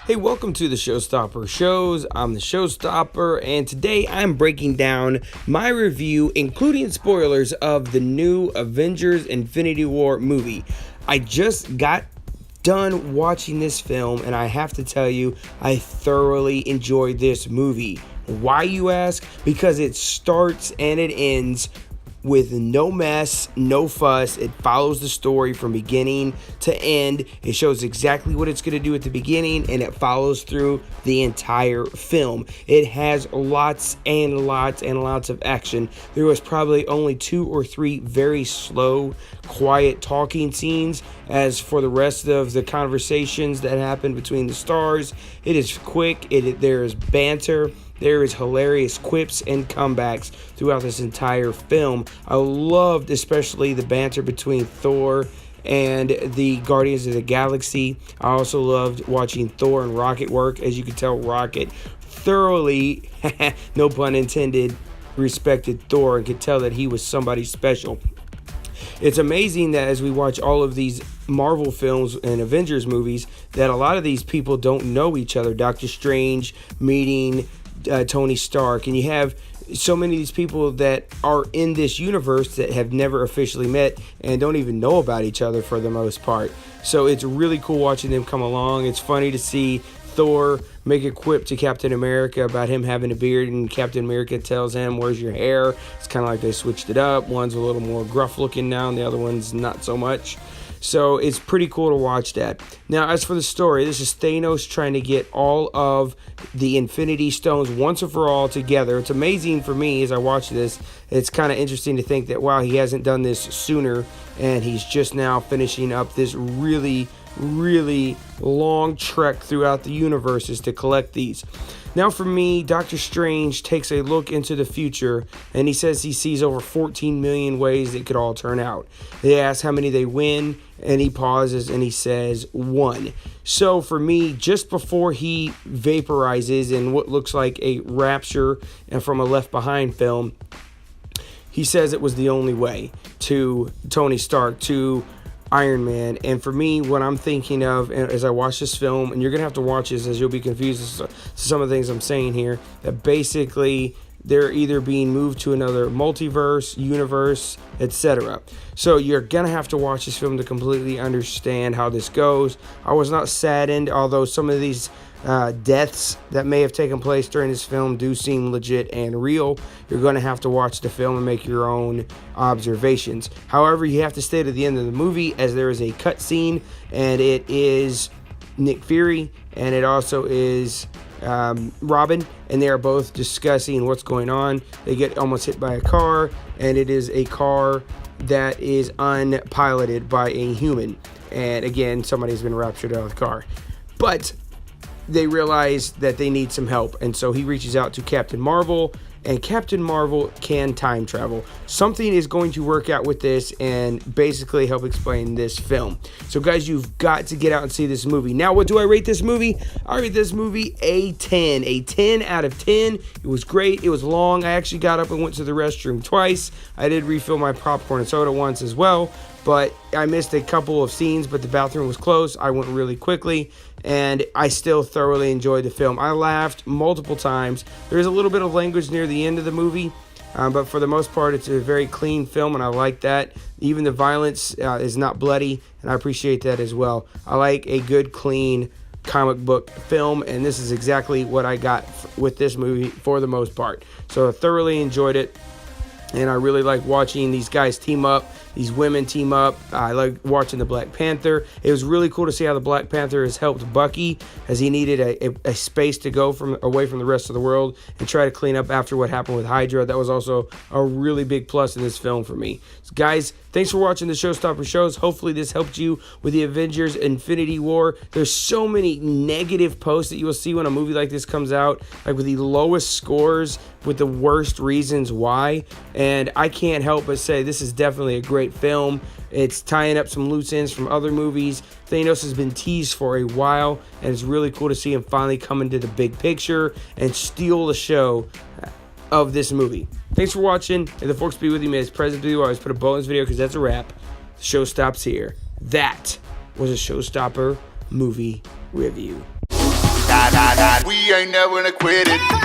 Hey, welcome to the Showstopper Shows. I'm the Showstopper, and today I'm breaking down my review, including spoilers, of the new Avengers Infinity War movie. I just got done watching this film, and I have to tell you, I thoroughly enjoyed this movie. Why, you ask? Because it starts and it ends with no mess, no fuss. It follows the story from beginning to end. It shows exactly what it's going to do at the beginning, and it follows through the entire film. It has lots and lots and lots of action. There was probably only 2 or 3 very slow, quiet talking scenes. As for the rest of the conversations that happen between the stars, it is quick. There is banter. There is hilarious quips and comebacks throughout this entire film. I loved especially the banter between Thor and the Guardians of the Galaxy. I also loved watching Thor and Rocket work. As you can tell, Rocket thoroughly, no pun intended, respected Thor and could tell that he was somebody special. It's amazing that as we watch all of these Marvel films and Avengers movies, that a lot of these people don't know each other. Doctor Strange meeting Tony Stark, and you have so many of these people that are in this universe that have never officially met and don't even know about each other for the most part. So it's really cool watching them come along. It's funny to see Thor make a quip to Captain America about him having a beard, and Captain America tells him, "Where's your hair?" It's kind of like they switched it up. One's a little more gruff looking now, and the other one's not so much. So it's pretty cool to watch that. Now, as for the story, this is Thanos trying to get all of the Infinity Stones once and for all together. It's amazing for me as I watch this. It's kind of interesting to think that, wow, he hasn't done this sooner, and he's just now finishing up this really long trek throughout the universes to collect these. Now for me, Doctor Strange takes a look into the future, and he says he sees over 14 million ways it could all turn out. They ask how many they win, and he pauses and he says 1. So for me, just before he vaporizes in what looks like a rapture and from a Left Behind film, he says it was the only way to Tony Stark, to Iron Man. And for me, what I'm thinking of as I watch this film, and you're going to have to watch this as you'll be confused as to some of the things I'm saying here, that basically they're either being moved to another multiverse, universe, etc. So you're going to have to watch this film to completely understand how this goes. I was not saddened, although some of these deaths that may have taken place during this film do seem legit and real. You're going to have to watch the film and make your own observations. However, you have to stay to the end of the movie, as there is a cut scene, and it is Nick Fury, and it also is Robin, and they are both discussing what's going on. They get almost hit by a car, and it is a car that is unpiloted by a human. And again, somebody's been raptured out of the car. But they realize that they need some help, and so he reaches out to Captain Marvel, and Captain Marvel can time travel. Something is going to work out with this and basically help explain this film. So guys, you've got to get out and see this movie. Now, what do I rate this movie? I rate this movie a 10. A 10 out of 10. It was great. It was long. I actually got up and went to the restroom twice. I did refill my popcorn and soda once as well, but I missed a couple of scenes, but the bathroom was closed. I went really quickly, and I still thoroughly enjoyed the film. I laughed multiple times. There's a little bit of language near the end of the movie, but for the most part, it's a very clean film, and I like that. Even the violence is not bloody, and I appreciate that as well. I like a good, clean comic book film, and this is exactly what I got with this movie for the most part. So I thoroughly enjoyed it, and I really like watching these guys team up, these women team up. I like watching the Black Panther. It was really cool to see how the Black Panther has helped Bucky, as he needed a space to go away from the rest of the world and try to clean up after what happened with Hydra. That was also a really big plus in this film for me. So guys, thanks for watching the Showstopper Shows. Hopefully this helped you with the Avengers Infinity War. There's so many negative posts that you will see when a movie like this comes out, like with the lowest scores, with the worst reasons why, and I can't help but say this is definitely a great film. It's tying up some loose ends from other movies. Thanos has been teased for a while, and it's really cool to see him finally come into the big picture and steal the show of this movie. Thanks for watching, and the forks be with you. May it's present with you. I always put a bonus video because that's a wrap. The show stops here. That was a Showstopper movie review. We ain't never gonna quit it.